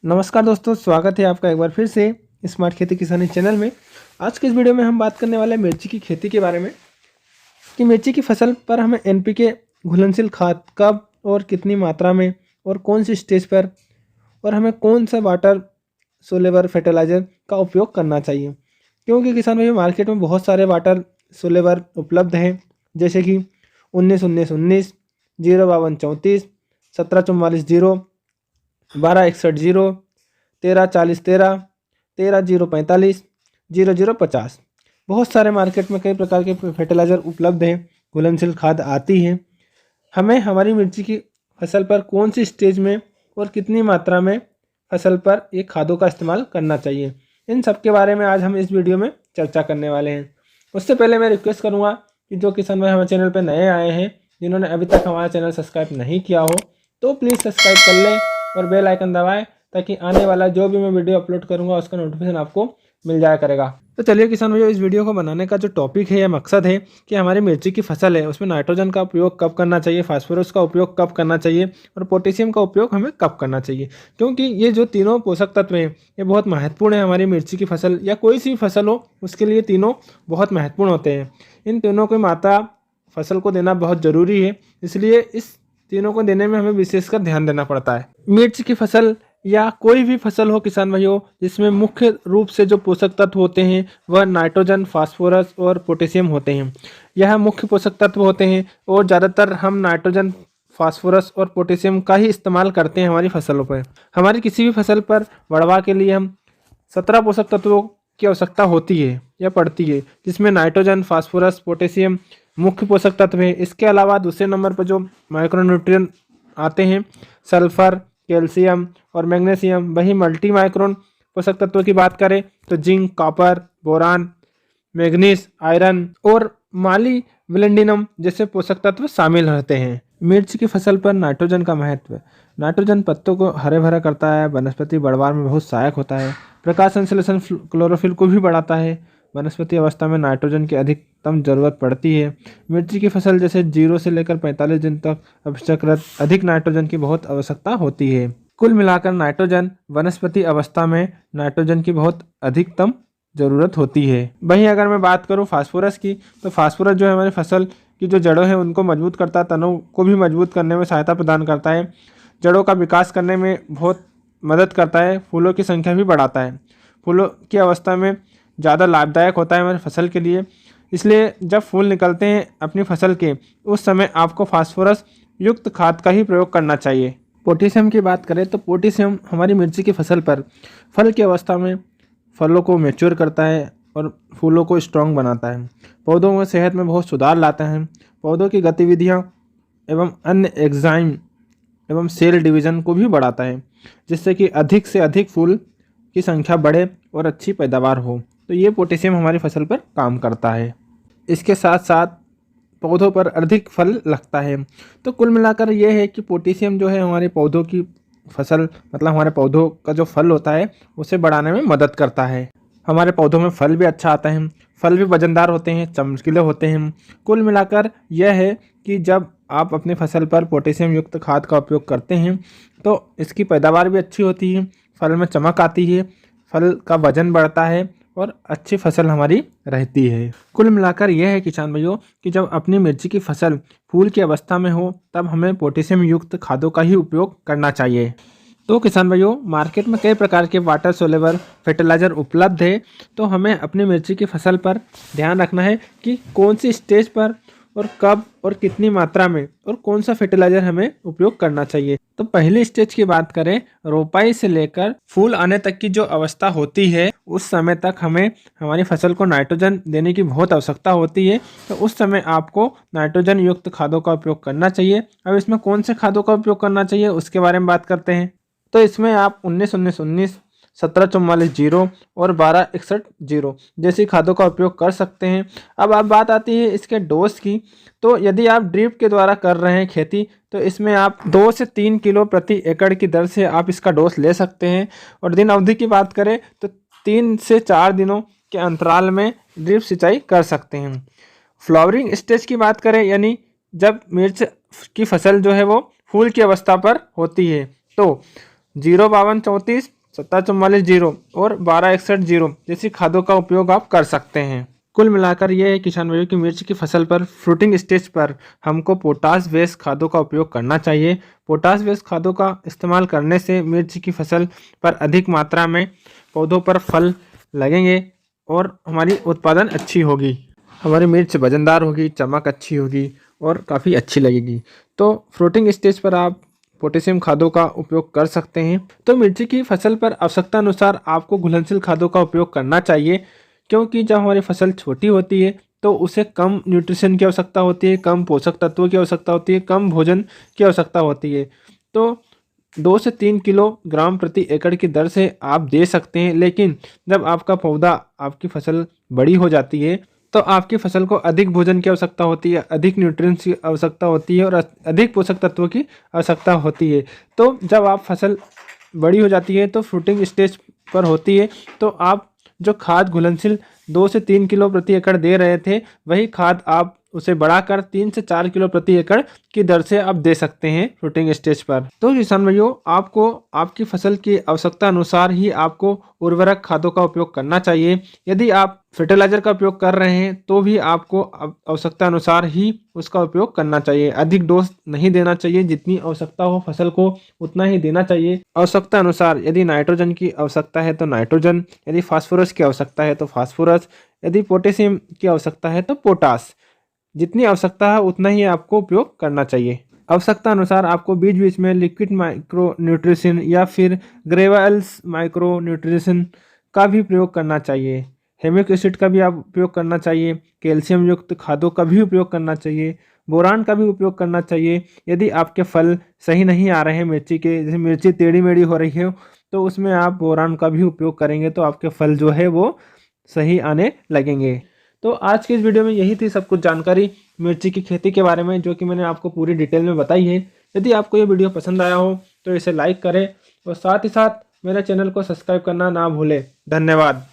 नमस्कार दोस्तों, स्वागत है आपका एक बार फिर से स्मार्ट खेती किसानी चैनल में। आज के इस वीडियो में हम बात करने वाले हैं मिर्ची की खेती के बारे में कि मिर्ची की फसल पर हमें एनपीके घुलनशील खाद कब और कितनी मात्रा में और कौन सी स्टेज पर और हमें कौन सा वाटर सोलेबल फर्टिलाइज़र का उपयोग करना चाहिए। क्योंकि किसान भाई मार्केट में बहुत सारे वाटर सोलेबल उपलब्ध हैं, जैसे कि 19-19-19, 0-52-34, 17-44-0, 12-61-0, 13-40-13, 13-0-45, 00-50। बहुत सारे मार्केट में कई प्रकार के फर्टिलाइज़र उपलब्ध हैं, घुलनशील खाद आती है। हमें हमारी मिर्ची की फसल पर कौन सी स्टेज में और कितनी मात्रा में फसल पर ये खादों का इस्तेमाल करना चाहिए, इन सब के बारे में आज हम इस वीडियो में चर्चा करने वाले हैं। उससे पहले मैं रिक्वेस्ट करूँगा कि जो किसान भाई हमारे चैनल पर नए आए हैं, जिन्होंने अभी तक हमारा चैनल सब्सक्राइब नहीं किया हो, तो प्लीज़ सब्सक्राइब कर लें और बेल आइकन दबाएं, ताकि आने वाला जो भी मैं वीडियो अपलोड करूंगा उसका नोटिफिकेशन आपको मिल जाया करेगा। तो चलिए किसान भाइयों, इस वीडियो को बनाने का जो टॉपिक है या मकसद है कि हमारी मिर्ची की फसल है उसमें नाइट्रोजन का उपयोग कब करना चाहिए, फास्फोरस का उपयोग कब करना चाहिए और पोटेशियम का उपयोग हमें कब करना चाहिए। क्योंकि ये जो तीनों पोषक तत्व हैं ये बहुत महत्वपूर्ण है। हमारी मिर्ची की फसल या कोई सी फसल हो उसके लिए तीनों बहुत महत्वपूर्ण होते हैं। इन तीनों की मात्रा फसल को देना बहुत ज़रूरी है, इसलिए इस तीनों को देने में हमें विशेषकर ध्यान देना पड़ता है। मिर्च की फसल या कोई भी फसल हो किसान भाइयों, जिसमें मुख्य रूप से जो पोषक तत्व होते हैं वह नाइट्रोजन, फास्फोरस और पोटेशियम होते हैं। यह मुख्य पोषक तत्व होते हैं और ज़्यादातर हम नाइट्रोजन, फास्फोरस और पोटेशियम का ही इस्तेमाल करते हैं हमारी फसलों पर। हमारी किसी भी फसल पर बढ़वा के लिए हम 17 पोषक तत्वों की आवश्यकता होती है या पड़ती है, जिसमें नाइट्रोजन, फास्फोरस, पोटेशियम मुख्य पोषक तत्व है। इसके अलावा दूसरे नंबर पर जो माइक्रोन्यूट्रिएंट आते हैं, सल्फर, कैल्शियम और मैग्नीशियम। वही मल्टी माइक्रोन पोषक तत्वों की बात करें तो zinc, copper, boron, manganese, iron और माली विलेंडिनम जैसे पोषक तत्व शामिल रहते हैं। मिर्च की फसल पर नाइट्रोजन का महत्व। नाइट्रोजन पत्तों को हरे भरा करता है, वनस्पति बढ़वार में बहुत सहायक होता है, प्रकाश संश्लेषण क्लोरोफिल को भी बढ़ाता है। वनस्पति अवस्था में नाइट्रोजन की अधिकतम जरूरत पड़ती है। मिर्ची की फसल जैसे 0 से लेकर 45 दिन तक अपेक्षाकृत अधिक नाइट्रोजन की बहुत आवश्यकता होती है। कुल मिलाकर नाइट्रोजन वनस्पति अवस्था में नाइट्रोजन की बहुत अधिकतम जरूरत होती है। वहीं अगर मैं बात करूं फास्फोरस की, तो फास्फोरस जो है हमारी फसल की जो जड़ों हैं उनको मजबूत करता है, तनों को भी मजबूत करने में सहायता प्रदान करता है, जड़ों का विकास करने में बहुत मदद करता है, फूलों की संख्या भी बढ़ाता है। फूलों की अवस्था में ज़्यादा लाभदायक होता है हमारी फसल के लिए। इसलिए जब फूल निकलते हैं अपनी फसल के, उस समय आपको फास्फोरस युक्त खाद का ही प्रयोग करना चाहिए। पोटेशियम की बात करें तो पोटेशियम हमारी मिर्ची की फसल पर फल की अवस्था में फलों को मैच्योर करता है और फूलों को स्ट्रॉन्ग बनाता है। पौधों में सेहत में बहुत सुधार लाता है। पौधों की गतिविधियाँ एवं अन्य एंजाइम एवं सेल डिवीज़न को भी बढ़ाता है, जिससे कि अधिक से अधिक फूल की संख्या बढ़े और अच्छी पैदावार हो। तो ये पोटेशियम हमारी फसल पर काम करता है। इसके साथ साथ पौधों पर अधिक फल लगता है। तो कुल मिलाकर ये है कि पोटेशियम जो है हमारे पौधों की फसल मतलब हमारे पौधों का जो फल होता है उसे बढ़ाने में मदद करता है। हमारे पौधों में फल भी अच्छा आता है, फल भी वजनदार होते हैं, चमकीले होते हैं। कुल मिलाकर यह है कि जब आप अपनी फसल पर पोटेशियम युक्त खाद का उपयोग करते हैं तो इसकी पैदावार भी अच्छी होती है, फल में चमक आती है, फल का वजन बढ़ता है और अच्छी फसल हमारी रहती है। कुल मिलाकर यह है किसान भाइयों कि जब अपनी मिर्ची की फसल फूल की अवस्था में हो तब हमें पोटेशियम युक्त खादों का ही उपयोग करना चाहिए। तो किसान भाइयों, मार्केट में कई प्रकार के वाटर सोलेबल फर्टिलाइज़र उपलब्ध है, तो हमें अपनी मिर्ची की फसल पर ध्यान रखना है कि कौन सी स्टेज पर और कब और कितनी मात्रा में और कौन सा फर्टिलाइज़र हमें उपयोग करना चाहिए। तो पहली स्टेज की बात करें, रोपाई से लेकर फूल आने तक की जो अवस्था होती है उस समय तक हमें हमारी फसल को नाइट्रोजन देने की बहुत आवश्यकता होती है। तो उस समय आपको नाइट्रोजन युक्त खादों का उपयोग करना चाहिए। अब इसमें कौन से खादों का उपयोग करना चाहिए उसके बारे में बात करते हैं। तो इसमें आप 19-19-19, 17-44-0 और 12-61-0 जैसी खादों का उपयोग कर सकते हैं। अब बात आती है इसके डोज की। तो यदि आप ड्रिप के द्वारा कर रहे हैं खेती तो इसमें आप 2 से 3 किलो प्रति एकड़ की दर से आप इसका डोज ले सकते हैं। और दिन अवधि की बात करें तो 3 से 4 दिनों के अंतराल में ड्रिप सिंचाई कर सकते हैं। फ्लावरिंग स्टेज की बात करें, यानी जब मिर्च की फसल जो है वो फूल की अवस्था पर होती है, तो 0-52-34, 1744 और 1261 जैसी खादों का उपयोग आप कर सकते हैं। कुल मिलाकर यह है किसान भाइयों की मिर्च की फसल पर फ्रूटिंग स्टेज पर हमको पोटास बेस्ड खादों का उपयोग करना चाहिए। पोटास बेस्ड खादों का इस्तेमाल करने से मिर्च की फसल पर अधिक मात्रा में पौधों पर फल लगेंगे और हमारी उत्पादन अच्छी होगी, हमारी मिर्च वजनदार होगी, चमक अच्छी होगी और काफ़ी अच्छी लगेगी। तो फ्रूटिंग स्टेज पर आप पोटेशियम खादों का उपयोग कर सकते हैं। तो मिर्ची की फसल पर आवश्यकता अनुसार आपको घुलनशील खादों का उपयोग करना चाहिए, क्योंकि जब हमारी फसल छोटी होती है तो उसे कम न्यूट्रिशन की आवश्यकता होती है, कम पोषक तत्वों की आवश्यकता होती है, कम भोजन की आवश्यकता होती है। तो 2 से 3 किलोग्राम प्रति एकड़ की दर से आप दे सकते हैं। लेकिन जब आपका पौधा, आपकी फसल बड़ी हो जाती है तो आपकी फसल को अधिक भोजन की आवश्यकता होती है, अधिक न्यूट्रिएंट्स की आवश्यकता होती है और अधिक पोषक तत्वों की आवश्यकता होती है। तो जब आप फसल बड़ी हो जाती है तो फ्रूटिंग स्टेज पर होती है, तो आप जो खाद घुलनशील 2 से 3 किलो प्रति एकड़ दे रहे थे, वही खाद आप उसे बढ़ाकर 3 से 4 किलो प्रति एकड़ की दर से आप दे सकते हैं फ्रूटिंग स्टेज पर। तो किसान भाइयों, आपको आपकी फसल की आवश्यकता अनुसार ही आपको उर्वरक खादों का उपयोग करना चाहिए। यदि आप फर्टिलाइजर का उपयोग कर रहे हैं तो भी आपको आवश्यकता अनुसार ही उसका उपयोग करना चाहिए। अधिक डोज नहीं देना चाहिए, जितनी आवश्यकता हो फसल को उतना ही देना चाहिए। आवश्यकता अनुसार यदि नाइट्रोजन की आवश्यकता है तो नाइट्रोजन, यदि फास्फोरस की आवश्यकता है तो फास्फोरस, यदि पोटेशियम की आवश्यकता है तो पोटास। जितनी आवश्यकता है उतना ही आपको उपयोग करना चाहिए। आवश्यकता अनुसार आपको बीच बीच में लिक्विड माइक्रो न्यूट्रिशन या फिर ग्रेवल्स माइक्रो न्यूट्रिशन का भी प्रयोग करना चाहिए। हेमिक एसिड का भी आप उपयोग करना चाहिए। कैल्शियम युक्त खादों का भी उपयोग करना चाहिए। बोरान का भी उपयोग करना चाहिए। यदि आपके फल सही नहीं आ रहे हैं मिर्ची के, जैसे मिर्ची टेढ़ी मेढ़ी हो रही है, तो उसमें आप बोरान का भी उपयोग करेंगे तो आपके फल जो है वो सही आने लगेंगे। तो आज की इस वीडियो में यही थी सब कुछ जानकारी मिर्ची की खेती के बारे में, जो कि मैंने आपको पूरी डिटेल में बताई है। यदि आपको ये वीडियो पसंद आया हो तो इसे लाइक करें और साथ ही साथ मेरे चैनल को सब्सक्राइब करना ना भूलें। धन्यवाद।